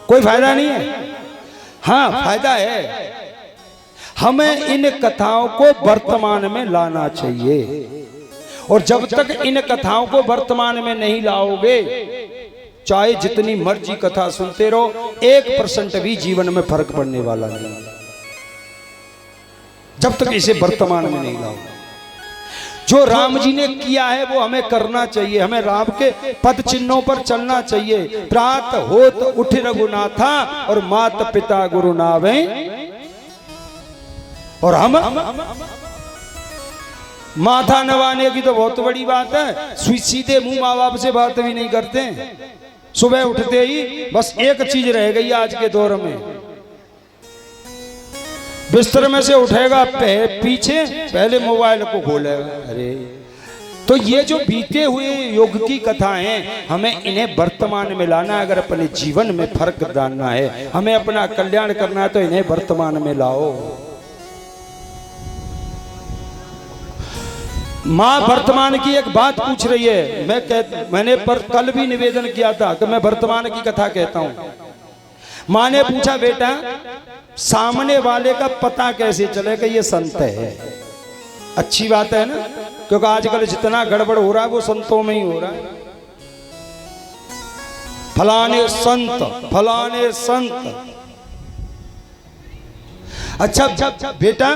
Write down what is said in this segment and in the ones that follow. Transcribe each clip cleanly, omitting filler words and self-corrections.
कोई फायदा नहीं है। हाँ फायदा है, हमें इन कथाओं को वर्तमान में लाना चाहिए। और जब तक इन कथाओं को वर्तमान में नहीं लाओगे, चाहे जितनी मर्जी कथा सुनते रहो, 1% भी जीवन में फर्क पड़ने वाला नहीं, जब तक इसे वर्तमान में नहीं लाओगे। जो राम जी ने किया है वो हमें करना चाहिए, हमें राम के पद चिन्हों पर चलना चाहिए। प्रात होत उठ रघुनाथा और मात पिता गुरु नावे। और हम माथा नवाने की तो बहुत बड़ी बात है, सीधे मुंह माँ बाप से बात भी नहीं करते। सुबह उठते ही बस एक चीज रह गई आज के दौर में, बिस्तर में से उठेगा पीछे पहले मोबाइल को खोलेगा। अरे तो ये जो बीते हुए युग की कथाएं, हमें इन्हें वर्तमान में लाना है। अगर अपने जीवन में फर्क डालना है, हमें अपना कल्याण करना है, तो इन्हें वर्तमान में लाओ। माँ वर्तमान की एक बात पूछ रही है, मैंने पर कल भी निवेदन किया था कि मैं वर्तमान की कथा कहता हूं। माँ ने पूछा, बेटा सामने वाले का पता कैसे चले कि ये संत है? अच्छी बात है ना, क्योंकि आजकल जितना गड़बड़ हो रहा है वो संतों में ही हो रहा है। फलाने संत, फलाने संत। अच्छा बेटा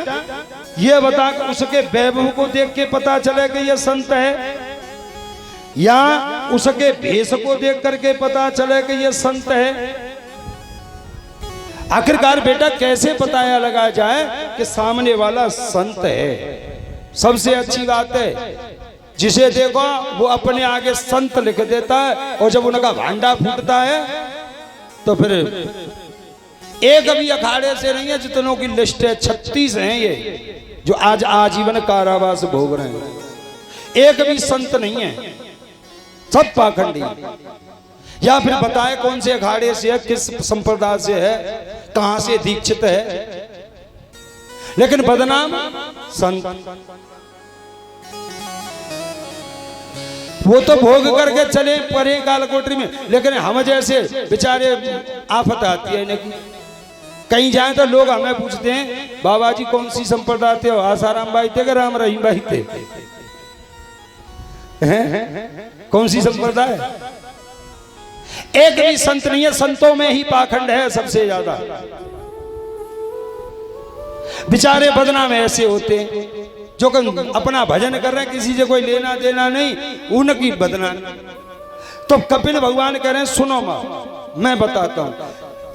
ये बता कि उसके वैभव को देख के पता चले कि ये संत है, या उसके भेष को देख करके पता चले कि ये संत है? आखिरकार बेटा कैसे पता लगाया जाए कि सामने वाला संत है? सबसे अच्छी बात है, जिसे देखो वो अपने आगे संत लिख देता है, और जब उनका भांडा फूटता है तो फिर एक भी अखाड़े से नहीं है, जितनों की लिस्ट है 36 हैं ये जो आज आजीवन कारावास भोग रहे हैं। एक भी संत नहीं है, सब पाखंडी। या फिर बताए कौन से अखाड़े से है, किस संप्रदाय से है, कहां से दीक्षित है, लेकिन बदनाम संत। वो तो भोग करके चले परे कालकोटरी में, लेकिन हम जैसे बेचारे आफत आती है इनकी। कहीं जाए तो लोग हमें पूछते हैं, बाबा जी कौन सी संप्रदाय थे? आसाराम भाई थे कि राम रहीम भाई थे? कौन सी संप्रदाय? एक भी संत नहीं है, संतों में ही पाखंड है सबसे ज्यादा। बेचारे बदनाम ऐसे होते हैं जो अपना भजन कर रहे हैं, किसी से कोई लेना देना नहीं, उनकी बदनाम। तो कपिल भगवान कह रहे हैं, सुनो मां, मैं बताता हूं,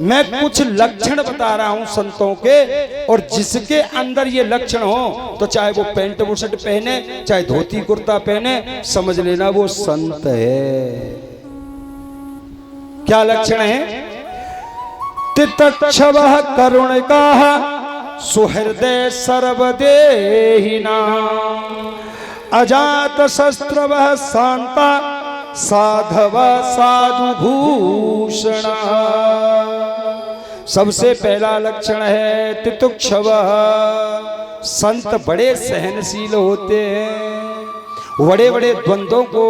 मैं कुछ लक्षण बता रहा हूं संतों के, और जिसके अंदर ये लक्षण हो तो चाहे वो पैंट बुशर्ट पहने, चाहे धोती कुर्ता पहने, समझ लेना वो संत है। क्या लक्षण है? तितच्छवः करुणिकाः सुहृदय सर्वदेहिना अजात शस्त्रवः शांता साधव साधु भूषणा। सबसे पहला लक्षण है तितुक्षवः, संत बड़े सहनशील होते हैं, बड़े बड़े द्वंद्वों को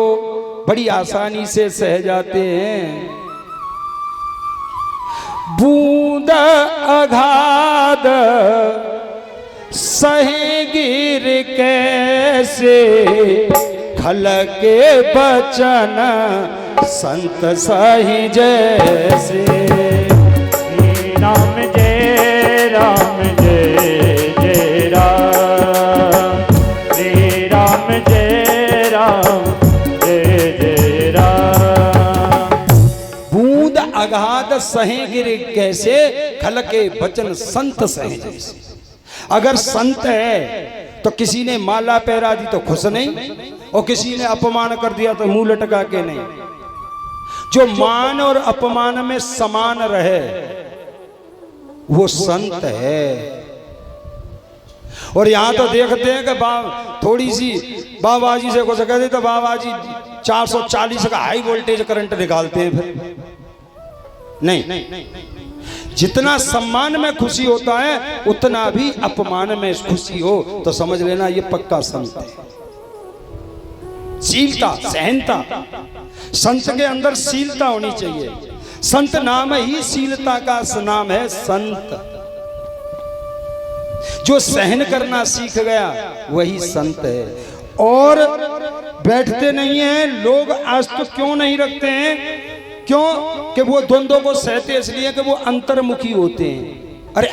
बड़ी आसानी से सह जाते हैं। बूंद अगाध सहे गिर कैसे, खल के बचन संत सही जैसे। राम जय राम जय जय राम, श्री राम जय राम जय जय राम। बूंद अगाध सहे गिर कैसे, खल के बचन संत सहे जैसे। अगर संत है तो किसी ने माला पहरा दी तो खुश नहीं, और किसी ने अपमान कर दिया तो मुंह लटका के नहीं। जो मान और अपमान में समान रहे वो संत है। और यहां तो देखते हैं कि थोड़ी सी बाबा जी से कुछ कहते तो बाबा जी 440 का हाई वोल्टेज करंट निकालते हैं। फिर नहीं, जितना सम्मान में खुशी होता है उतना भी अपमान में खुशी हो तो समझ लेना ये पक्का संत है। शीलता, सहनता, संत के अंदर शीलता होनी चाहिए। संत नाम ही शीलता का नाम है संत। जो सहन करना सीख गया वही संत है। और बैठते नहीं हैं लोग आज तो, क्यों नहीं रखते हैं? क्यों कि वो द्वंद्वों को सहते इसलिए कि वो अंतर्मुखी होते हैं। अरे